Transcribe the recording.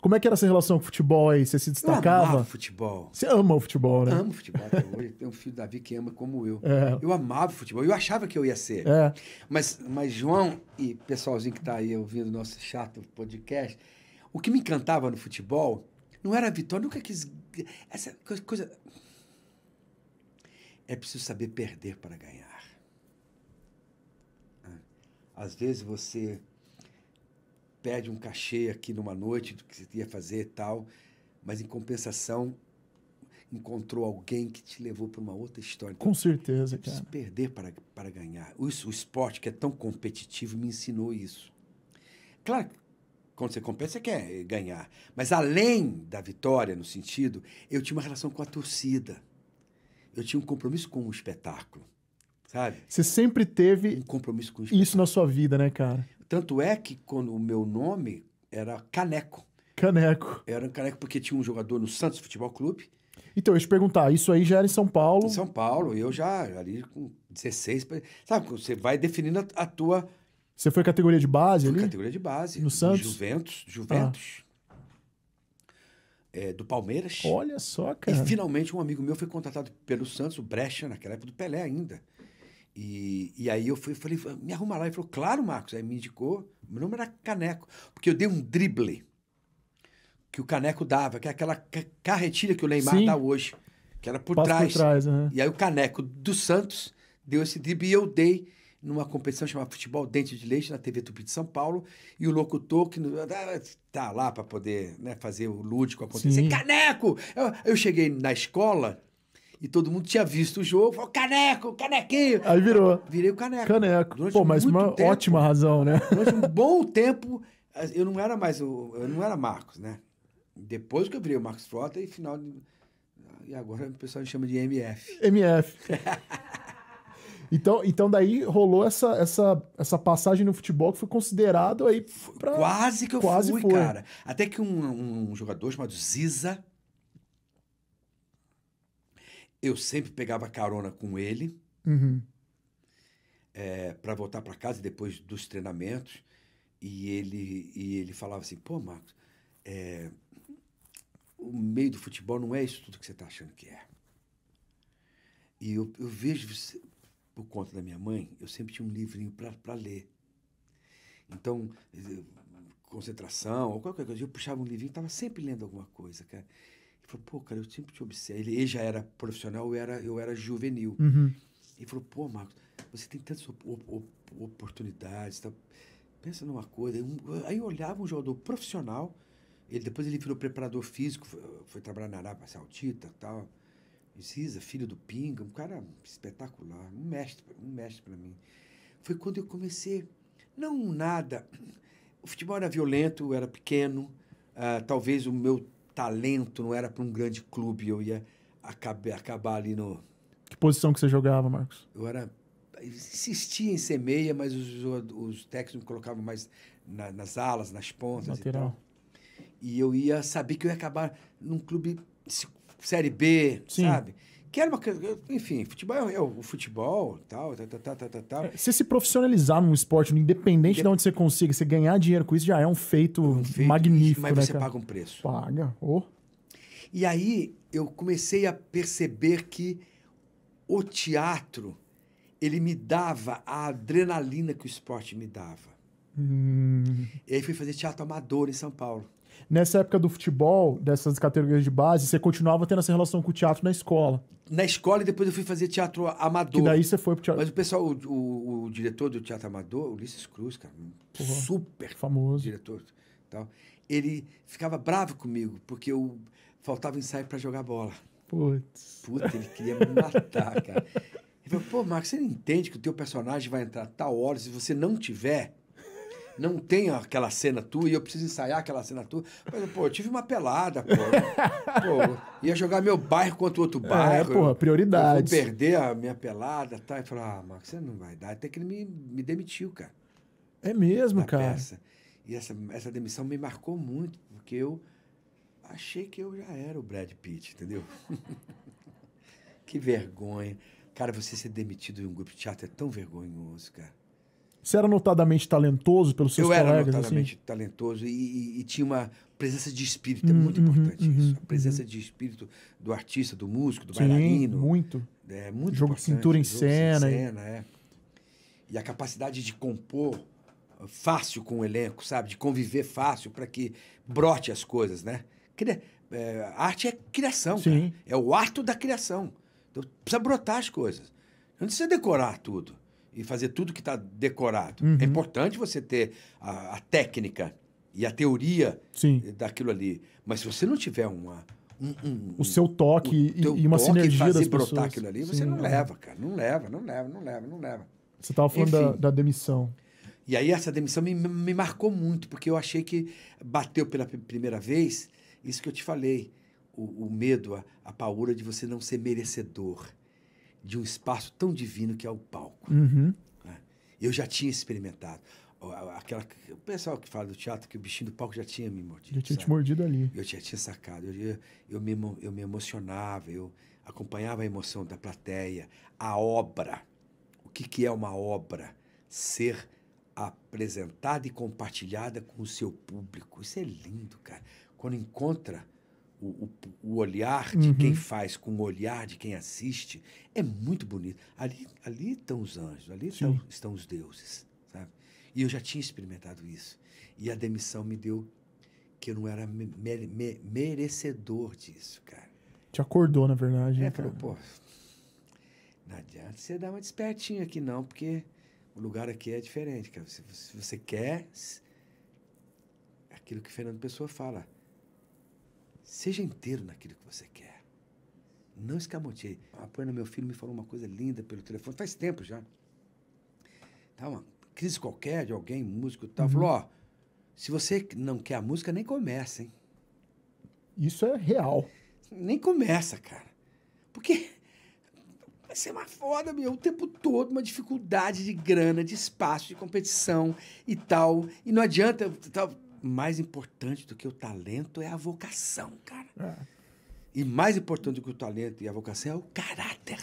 Como é que era essa relação com o futebol aí? Você se Eu destacava? amava futebol. Você ama o futebol, né? Amo futebol até hoje. Tem um filho, Davi, que ama como eu. É. Eu amava futebol. Eu achava que eu ia ser. É. Mas João e pessoalzinho que está aí ouvindo nosso chato podcast, o que me encantava no futebol não era a vitória, nunca quis... Essa coisa... É preciso saber perder para ganhar. Às vezes você pede um cachê aqui numa noite do que você ia fazer e tal, mas em compensação encontrou alguém que te levou para uma outra história. Então, Com certeza, é preciso cara. perder para ganhar. O esporte, que é tão competitivo, me ensinou isso. Claro, quando você compete, você quer ganhar. Mas além da vitória, no sentido, eu tinha uma relação com a torcida. Eu tinha um compromisso com o espetáculo, sabe? Você sempre teve Um compromisso com o espetáculo. isso na sua vida, né, cara? Tanto é que quando o meu nome era Caneco. Caneco. Era um Caneco porque tinha um jogador no Santos Futebol Clube. Então, eu ia te perguntar, isso aí já era em São Paulo? Em São Paulo, eu já ali com 16... Sabe, você vai definindo a tua... Você foi categoria de base ali? Categoria de base. No Santos? Juventus. Do Palmeiras. Olha só, cara. E finalmente um amigo meu foi contratado pelo Santos, o Brecha, naquela época do Pelé ainda. E aí eu falei, me arruma lá. Ele falou, claro, Marcos. Aí me indicou, meu nome era Caneco, porque eu dei um drible que o Caneco dava, que é aquela carretilha que o Neymar dá hoje, que era por trás. Uhum. E aí o Caneco do Santos deu esse drible e eu dei numa competição chamada Futebol Dente de Leite, na TV Tupi de São Paulo, e o locutor que tá lá para poder, né, fazer o lúdico acontecer. Sim. Caneco! Eu cheguei na escola e todo mundo tinha visto o jogo, falou, Caneco, Canequinho! Aí virou. Virei o Caneco. Caneco. Durante Pô, mas uma tempo, ótima razão, né? Durante um bom tempo, eu não era mais eu não era Marcos, né? Depois que eu virei o Marcos Frota, e agora o pessoal me chama de MF. MF. Então daí rolou essa passagem no futebol que foi considerado aí pra... Quase que eu fui, foi. cara. Até que um jogador chamado Ziza, eu sempre pegava carona com ele, Uhum. Para voltar para casa depois dos treinamentos, e ele falava assim, pô, Marcos, o meio do futebol não é isso tudo que você está achando que é. E eu vejo, por conta da minha mãe, eu sempre tinha um livrinho para ler. Então, concentração, ou qualquer coisa, eu puxava um livrinho e estava sempre lendo alguma coisa, cara. Ele falou, pô, cara, eu sempre te observo. Ele já era profissional, eu era juvenil. Uhum. Ele falou, pô, Marcos, você tem tantas oportunidades, tá? Pensa numa coisa. Aí eu olhava um jogador profissional, depois ele virou preparador físico, foi trabalhar na Arábia Saudita e tal. Ziza, filho do Pinga, um cara espetacular, um mestre para mim. Foi quando eu comecei, não nada, o futebol era violento, eu era pequeno, talvez o meu talento não era para um grande clube, eu ia acabar ali no... Que posição que você jogava, Marcos? Eu insistia em ser meia, mas os técnicos me colocavam mais nas alas, nas pontas. Lateral. E tal. E eu ia saber que eu ia acabar num clube Série B, Sim. sabe? Que era uma coisa... Enfim, futebol é o futebol, tal. Você se profissionalizar num esporte, independente de onde você consiga, você ganhar dinheiro com isso já é um feito magnífico, mas né, você cara? paga um preço. Paga. Oh. E aí eu comecei a perceber que o teatro, ele me dava a adrenalina que o esporte me dava. E aí fui fazer teatro amador em São Paulo. Nessa época do futebol, dessas categorias de base, você continuava tendo essa relação com o teatro na escola. Na escola, e depois eu fui fazer teatro amador. Que daí você foi pro teatro. Mas o pessoal, o diretor do teatro amador, Ulisses Cruz, cara, super famoso diretor, tal, ele ficava bravo comigo, porque eu faltava ensaio para jogar bola. Putz, ele queria me matar, cara. Ele falou, pô, Marcos, você não entende que o teu personagem vai entrar a tal hora, se você não tiver... Não tem aquela cena tua e eu preciso ensaiar aquela cena tua. Mas, pô, eu tive uma pelada, pô. Ia jogar meu bairro contra outro bairro. Prioridades. Eu vou perder a minha pelada, tá? E falou, Marcos, você não vai dar. Até que ele me demitiu, cara. É mesmo, cara? Peça. E essa demissão me marcou muito, porque eu achei que eu já era o Brad Pitt, entendeu? Que vergonha. Cara, você ser demitido em um grupo de teatro é tão vergonhoso, cara. Você era notadamente talentoso pelos seus Eu era colegas? notadamente assim? talentoso e tinha uma presença de espírito, é muito importante isso. A presença de espírito do artista, do músico, do bailarino. Muito. É muito Jogo de importante. cintura em Jogo cena. é. E a capacidade de compor fácil com o elenco, sabe? De conviver fácil para que brote as coisas, né? Arte é criação, Sim. cara. É o ato da criação. Então, precisa brotar as coisas. Não precisa decorar tudo e fazer tudo que está decorado. É importante você ter a técnica e a teoria daquilo ali. Mas se você não tiver o seu toque e uma sinergia das fazer pessoas. brotar aquilo ali, você não leva, cara. Não leva. Você estava falando da demissão. E aí essa demissão me marcou muito, porque eu achei que bateu pela primeira vez isso que eu te falei. O medo, a paura de você não ser merecedor de um espaço tão divino que é o palco. Né? Eu já tinha experimentado. O pessoal que fala do teatro, que o bichinho do palco já tinha me mordido. Já tinha te mordido ali. Eu já tinha sacado. Eu me emocionava, eu acompanhava a emoção da plateia. A obra. O que é uma obra? Ser apresentada e compartilhada com o seu público. Isso é lindo, cara. Quando encontra o olhar de quem faz com o olhar de quem assiste, é muito bonito. Ali estão os anjos, ali estão os deuses, sabe? E eu já tinha experimentado isso. E a demissão me deu que eu não era merecedor disso, cara. Te acordou, na verdade. Falou, pô, não adianta você dar uma despertinha aqui não, porque o lugar aqui é diferente, cara. Se você quer, aquilo que Fernando Pessoa fala, seja inteiro naquilo que você quer. Não escamoteie. A Poena, meu filho, me falou uma coisa linda pelo telefone, faz tempo já. Tá uma crise qualquer de alguém, músico e tal. Falou, se você não quer a música, nem começa, hein? Isso é real. Nem começa, cara. Porque vai ser uma foda, meu, o tempo todo, uma dificuldade de grana, de espaço, de competição e tal. E não adianta... Mais importante do que o talento é a vocação, cara. E mais importante do que o talento e a vocação é o caráter.